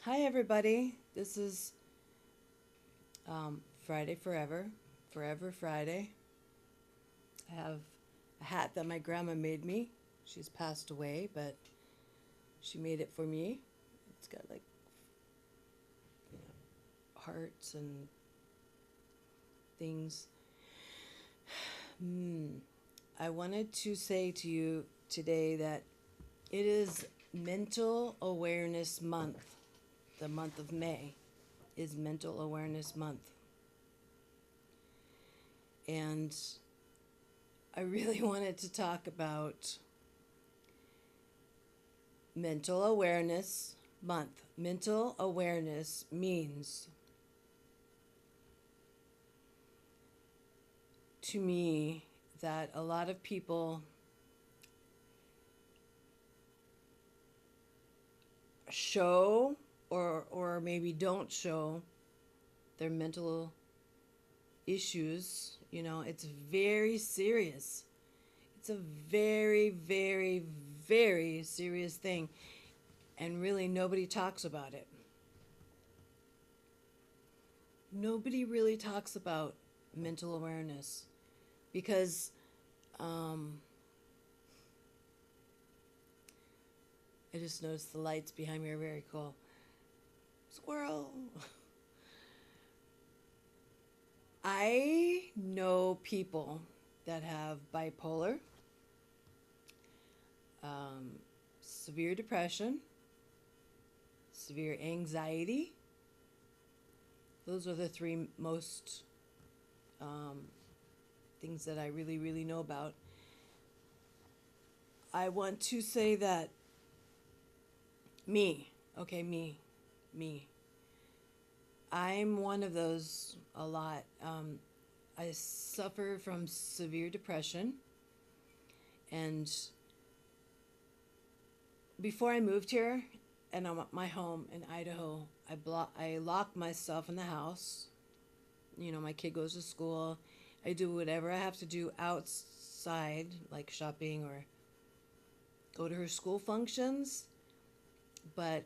Hi, everybody. This is Friday Forever, Forever Friday. I have a hat that my grandma made me. She's passed away, but she made it for me. It's got like hearts and things. I wanted to say to you today that it is Mental Awareness Month. The month of May is Mental Awareness Month. And I really wanted to talk about Mental Awareness Month. Mental awareness means to me that a lot of people show or maybe don't show their mental issues. It's very serious. It's a very, very, very serious thing. And really, nobody talks about it. Nobody really talks about mental awareness because I just noticed the lights behind me are very cool. Squirrel! I know people that have bipolar, severe depression, severe anxiety. Those are the three most things that I really, really know about. I want to say that me. I'm one of those a lot. I suffer from severe depression, and before I moved here, and I'm at my home in Idaho, I locked myself in the house. My kid goes to school. I do whatever I have to do outside, like shopping or go to her school functions. But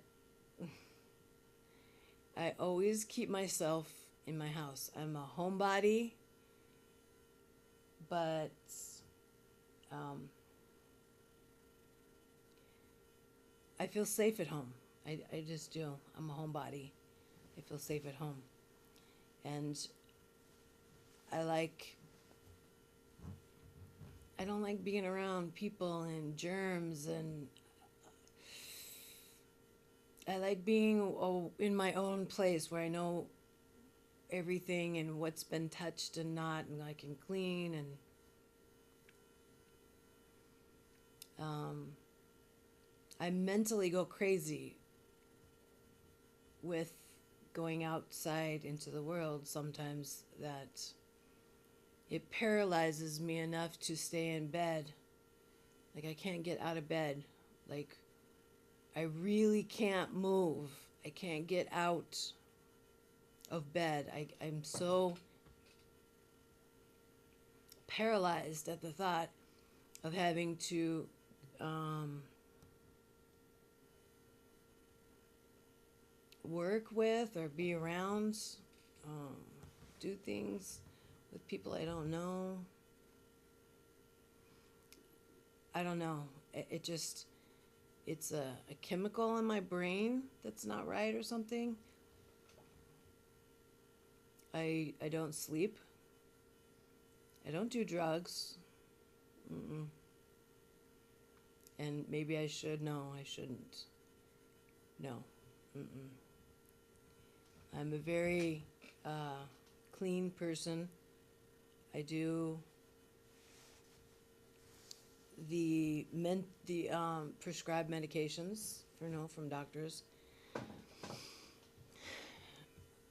I always keep myself in my house. I'm a homebody, but um, I feel safe at home. I just do. I'm a homebody. I feel safe at home. And I like, I don't like being around people and germs, and I like being in my own place where I know everything and what's been touched and not, and I can clean. And I mentally go crazy with going outside into the world sometimes, that it paralyzes me enough to stay in bed. Like, I can't get out of bed. Like, I really can't move. I can't get out of bed. I'm so paralyzed at the thought of having to um, work with or be around, um, do things with people I don't know. I don't know. It just, it's a chemical in my brain that's not right or something. I don't sleep. I don't do drugs. Mm-mm. And maybe I should. No, I shouldn't. No. Mm-mm. I'm a very clean person. I do the prescribed medications from doctors.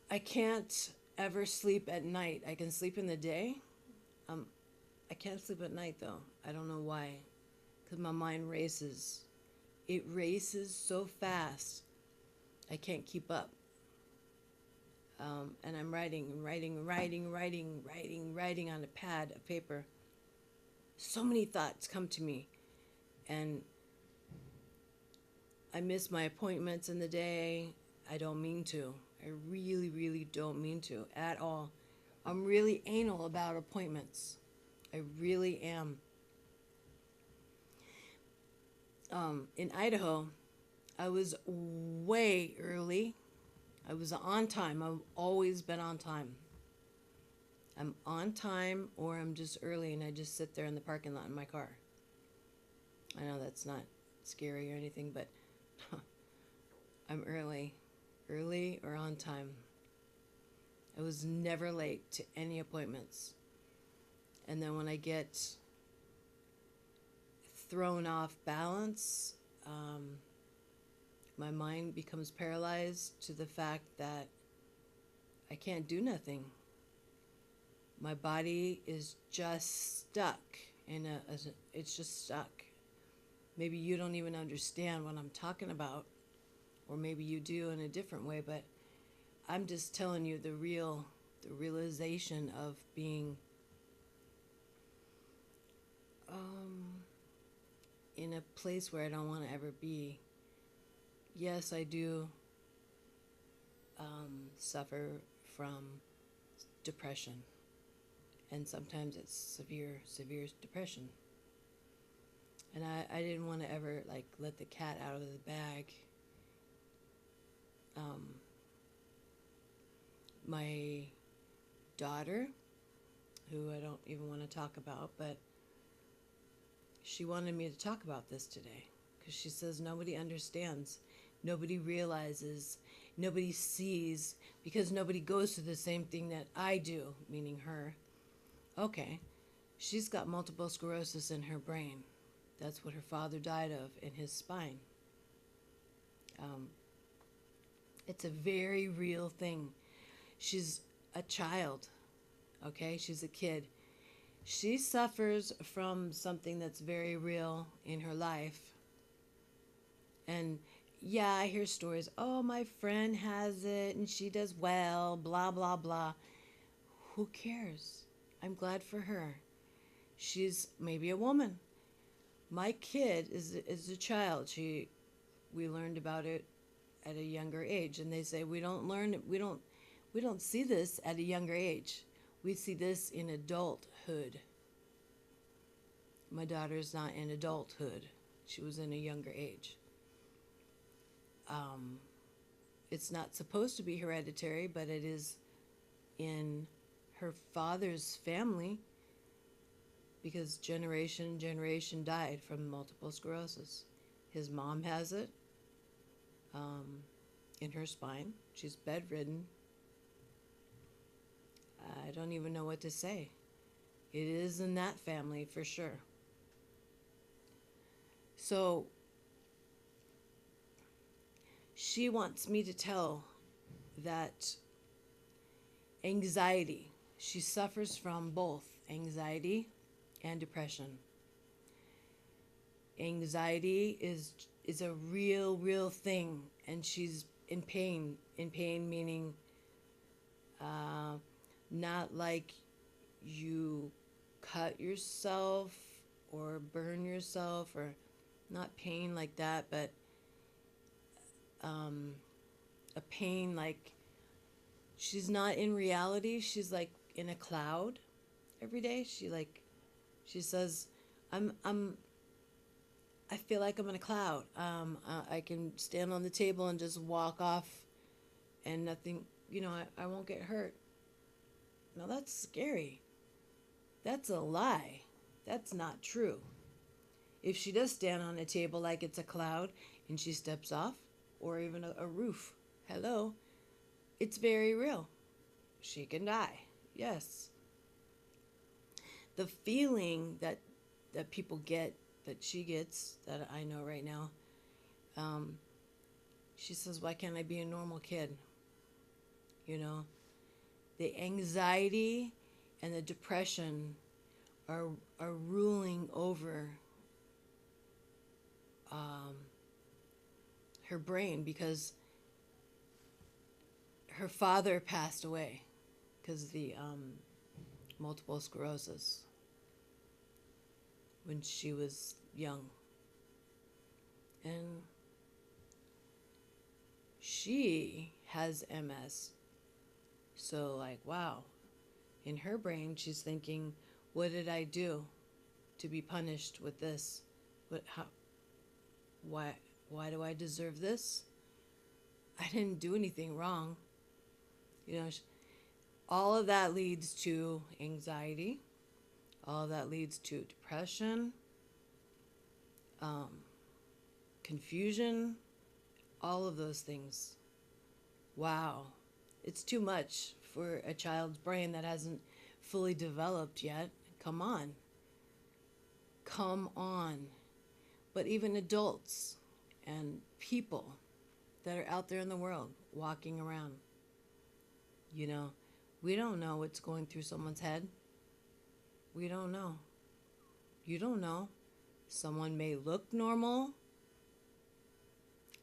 I can't ever sleep at night. I can sleep in the day. Um, I can't sleep at night though. I don't know why. Because my mind races. It races so fast. I can't keep up. And I'm writing on a pad of paper. So many thoughts come to me, and I miss my appointments in the day. I don't mean to. I really, really don't mean to at all. I'm really anal about appointments. I really am. In Idaho, I was way early. I was on time. I've always been on time. I'm on time or I'm just early and I just sit there in the parking lot in my car. I know that's not scary or anything, but I'm early. Early or on time. I was never late to any appointments. And then when I get thrown off balance, my mind becomes paralyzed to the fact that I can't do nothing. My body is just stuck it's just stuck. Maybe you don't even understand what I'm talking about, or maybe you do in a different way, but I'm just telling you the realization of being in a place where I don't want to ever be. Yes, I do suffer from depression, and sometimes it's severe depression. And I didn't want to ever like let the cat out of the bag. My daughter, who I don't even want to talk about, but she wanted me to talk about this today because she says nobody understands, nobody realizes, nobody sees, because nobody goes through the same thing that I do, meaning her. Okay, she's got multiple sclerosis in her brain. That's what her father died of in his spine. It's a very real thing. She's a child, okay? She's a kid. She suffers from something that's very real in her life. And yeah, I hear stories. Oh, my friend has it and she does well, blah, blah, blah. Who cares? I'm glad for her. She's maybe a woman. My kid is a child. We learned about it at a younger age, and they say we don't see this at a younger age. We see this in adulthood. My daughter's not in adulthood. She was in a younger age. It's not supposed to be hereditary, but it is in her father's family because generation died from multiple sclerosis. His mom has it in her spine. She's bedridden. I don't even know what to say. It is in that family for sure. So she wants me to tell that anxiety, she suffers from both anxiety and depression. Anxiety is a real thing, and she's in pain. In pain meaning not like you cut yourself or burn yourself, or not pain like that, but a pain like she's not in reality. She's like in a cloud every day. She says, I feel like I'm in a cloud. I can stand on the table and just walk off and nothing, I won't get hurt. Now that's scary. That's a lie. That's not true. If she does stand on a table like it's a cloud and she steps off, or even a roof, hello, it's very real. She can die. Yes. The feeling that people get, that she gets, that I know right now, she says, why can't I be a normal kid? The anxiety and the depression are ruling over her brain because her father passed away because of the multiple sclerosis when she was young. And she has MS. So, like, wow. In her brain, she's thinking, what did I do to be punished with this? How, why, why do I deserve this? I didn't do anything wrong. You know, all of that leads to anxiety. All of that leads to depression, um, confusion, all of those things. Wow. It's too much for a child's brain that hasn't fully developed yet. Come on. Come on. But even adults and people that are out there in the world walking around, you know, we don't know what's going through someone's head. We don't know. You don't know. Someone may look normal.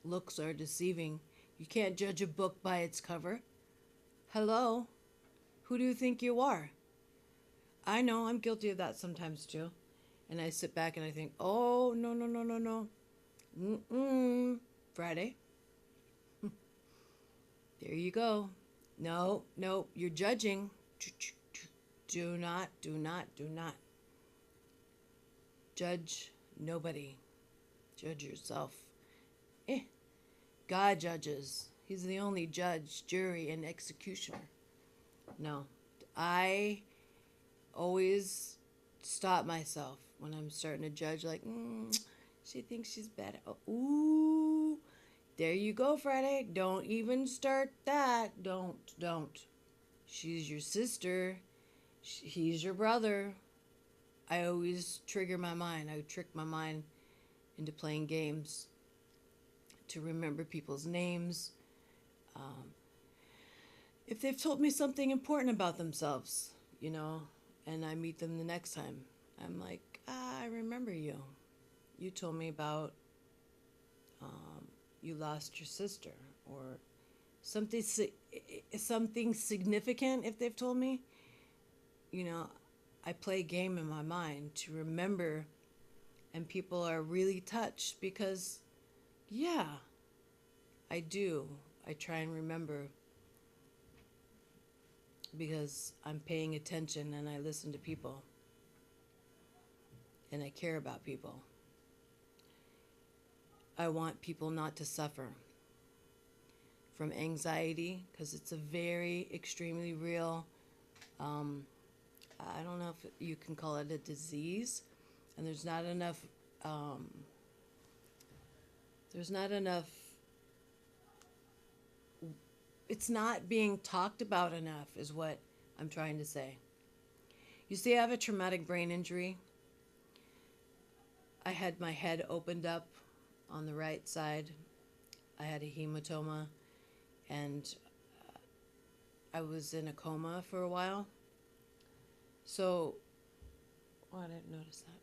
Looks are deceiving. You can't judge a book by its cover. Hello? Who do you think you are? I know I'm guilty of that sometimes too. And I sit back and I think, oh, no, no, no, no, no. Mm-mm. Friday. There you go. No, no, you're judging. Do not, do not, do not. Judge nobody. Judge yourself. God judges. He's the only judge, jury, and executioner. No. I always stop myself when I'm starting to judge, like, she thinks she's bad. Oh, ooh, there you go, Friday. Don't even start that. Don't. She's your sister. He's your brother. I always trigger my mind. I trick my mind into playing games to remember people's names. If they've told me something important about themselves, you know, and I meet them the next time, I'm like, I remember you. You told me about you lost your sister, or something significant. If they've told me, you know, I play a game in my mind to remember, and people are really touched because, yeah, I do. I try and remember because I'm paying attention and I listen to people and I care about people. I want people not to suffer from anxiety because it's a very extremely real, I don't know if you can call it a disease, and there's not enough it's not being talked about enough is what I'm trying to say. You see, I have a traumatic brain injury. I had my head opened up on the right side. I had a hematoma, and I was in a coma for a while. So, oh, I didn't notice that.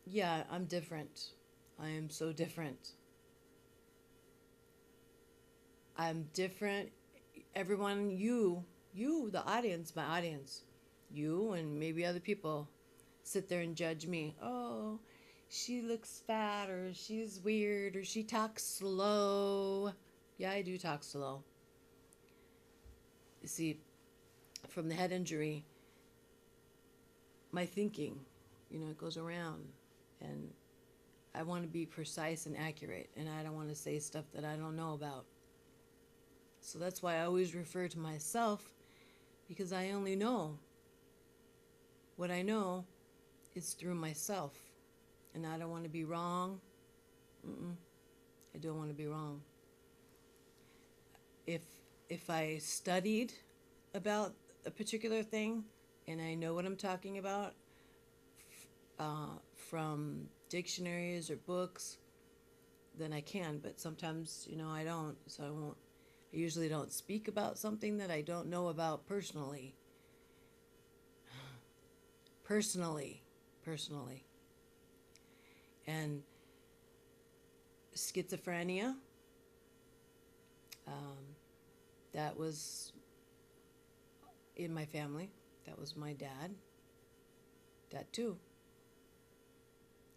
Yeah, I'm different. I am so different. I'm different. Everyone, you, the audience, my audience, you and maybe other people sit there and judge me. Oh, she looks fat, or she's weird, or she talks slow. Yeah, I do talk slow. You see, from the head injury, my thinking, you know, it goes around, and I want to be precise and accurate, and I don't want to say stuff that I don't know about. So that's why I always refer to myself, because I only know what I know is through myself, and I don't want to be wrong. I don't want to be wrong. If I studied about a particular thing and I know what I'm talking about from dictionaries or books, then I can. But sometimes, you know, I don't. So I won't. I usually don't speak about something that I don't know about personally. Personally. And schizophrenia, that was in my family. That was my dad. That too.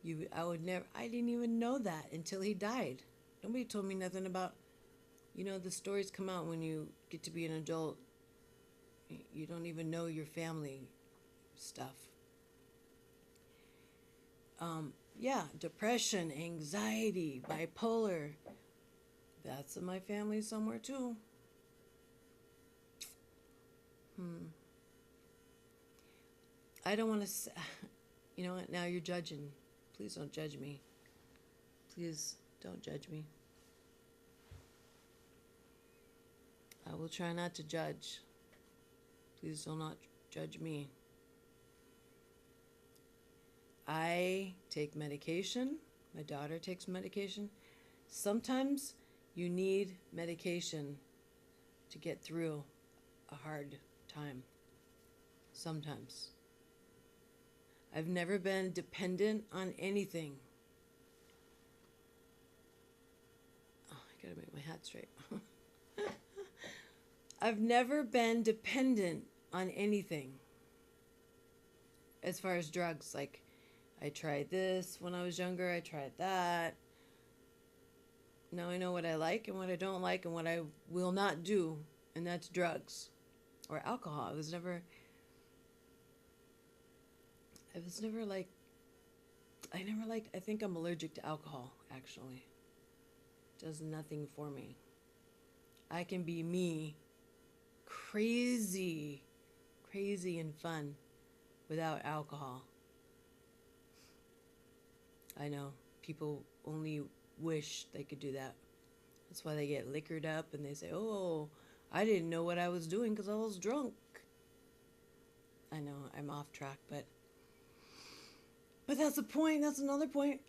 I didn't even know that until he died. Nobody told me nothing about, the stories come out when you get to be an adult. You don't even know your family stuff. Yeah, depression, anxiety, bipolar. That's in my family somewhere too. I don't want to. You know what? Now you're judging. Please don't judge me. Please don't judge me. I will try not to judge. Please do not judge me. I take medication. My daughter takes medication. Sometimes you need medication to get through a hard time. Sometimes. I've never been dependent on anything. Oh, I gotta make my hat straight. I've never been dependent on anything as far as drugs. Like, I tried this when I was younger, I tried that. Now I know what I like and what I don't like and what I will not do, and that's drugs or alcohol. I was never like, I think I'm allergic to alcohol, actually. It does nothing for me. I can be me, crazy and fun without alcohol. I know people only wish they could do that. That's why they get liquored up and they say, "Oh, I didn't know what I was doing because I was drunk." I know I'm off track, but that's the point. That's another point.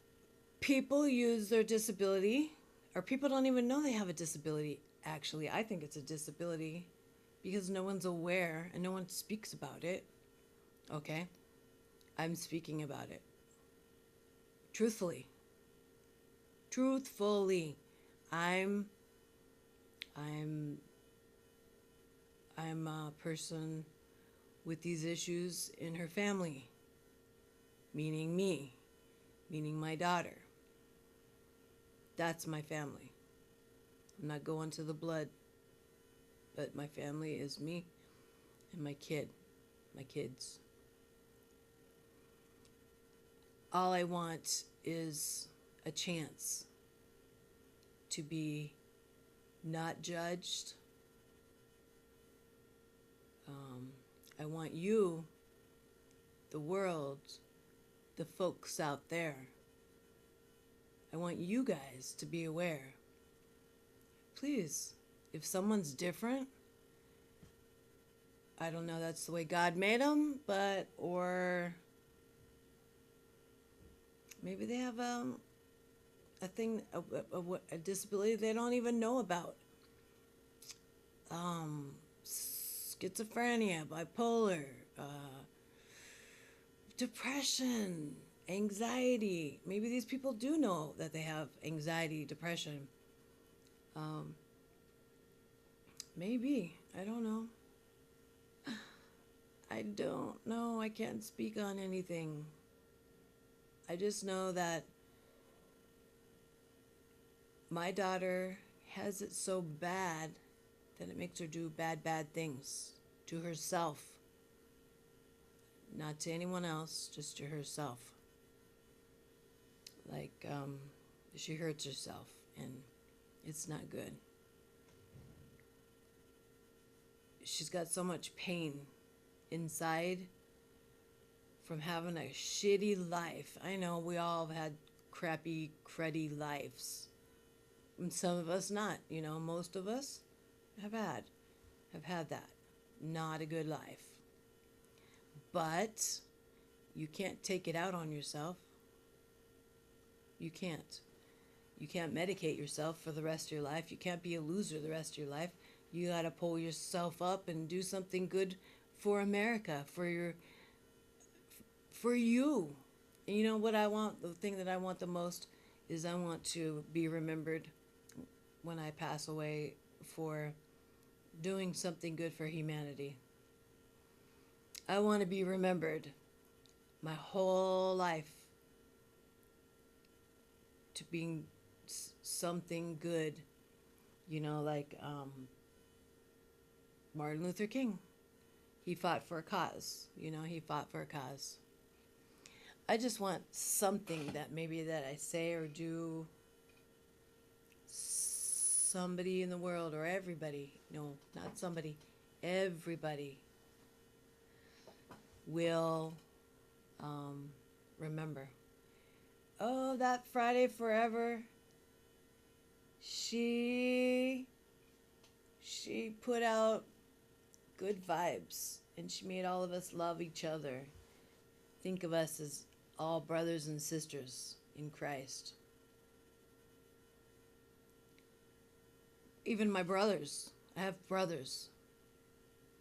People use their disability, or people don't even know they have a disability. Actually, I think it's a disability because no one's aware and no one speaks about it. Okay? I'm speaking about it. Truthfully. I'm a person with these issues in her family, meaning me, meaning my daughter. That's my family. I'm not going to the blood, but my family is me and my kids. All I want is a chance to be not judged. I want you, the world, the folks out there, I want you guys to be aware. Please, if someone's different, I don't know, that's the way God made them, or maybe they have a disability they don't even know about. Schizophrenia, bipolar, depression, anxiety. Maybe these people do know that they have anxiety, depression. Maybe. I don't know. I don't know. I can't speak on anything. I just know that my daughter has it so bad that it makes her do bad things to herself. Not to anyone else, just to herself. Like, she hurts herself, and it's not good. She's got so much pain inside from having a shitty life. I know we all have had crappy, cruddy lives. And some of us not. Most of us have had that. Not a good life. But you can't take it out on yourself. You can't. You can't medicate yourself for the rest of your life. You can't be a loser the rest of your life. You got to pull yourself up and do something good for America, for you. And you know what I want? The thing that I want the most is I want to be remembered when I pass away for doing something good for humanity. I want to be remembered my whole life about being something good, like Martin Luther King. He fought for a cause, he fought for a cause. I just want something that maybe that I say or do, somebody in the world, or everybody, no, not somebody, everybody will remember. Oh, that Friday Forever, she put out good vibes, and she made all of us love each other. Think of us as all brothers and sisters in Christ. Even my brothers. I have brothers.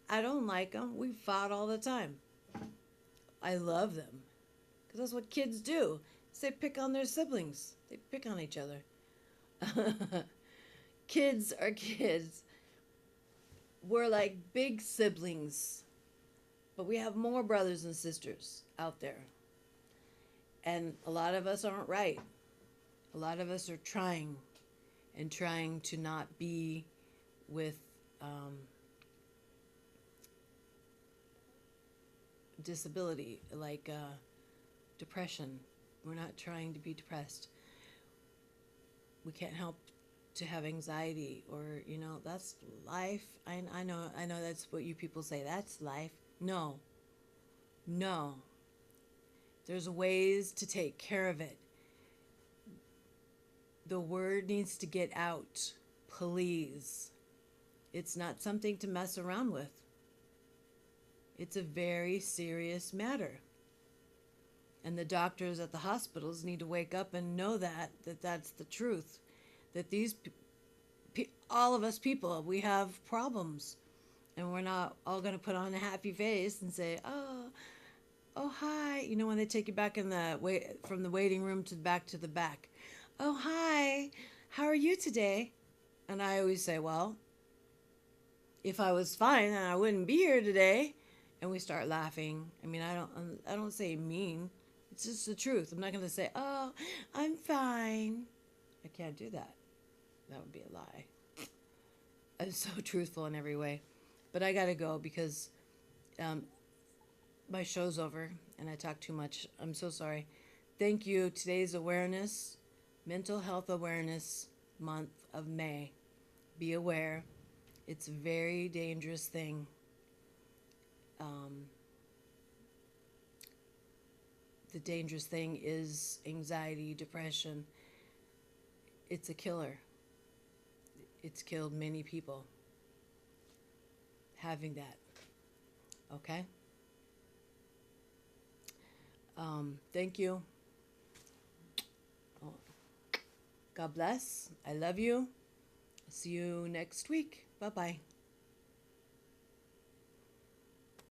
I don't like them. We fought all the time. I love them. Because that's what kids do. They pick on their siblings. They pick on each other. Kids are kids. We're like big siblings. But we have more brothers and sisters out there. And a lot of us aren't right. A lot of us are trying to not be with disability, like depression. We're not trying to be depressed. We can't help to have anxiety, or that's life. I know that's what you people say. That's life. No. There's ways to take care of it. The word needs to get out, please. It's not something to mess around with. It's a very serious matter. And the doctors at the hospitals need to wake up and know that that's the truth. That these, all of us people, we have problems. And we're not all going to put on a happy face and say, oh, hi. When they take you back from the waiting room back to the back. Oh, hi. How are you today? And I always say, well, if I was fine, then I wouldn't be here today. And we start laughing. I don't say mean. It's just the truth. I'm not going to say, oh, I'm fine. I can't do that. That would be a lie. I'm so truthful in every way. But I got to go because my show's over and I talk too much. I'm so sorry. Thank you. Today's Mental Health Awareness Month of May. Be aware. It's a very dangerous thing. The dangerous thing is anxiety, depression. It's a killer. It's killed many people having that. Okay? Thank you. God bless. I love you. See you next week. Bye-bye.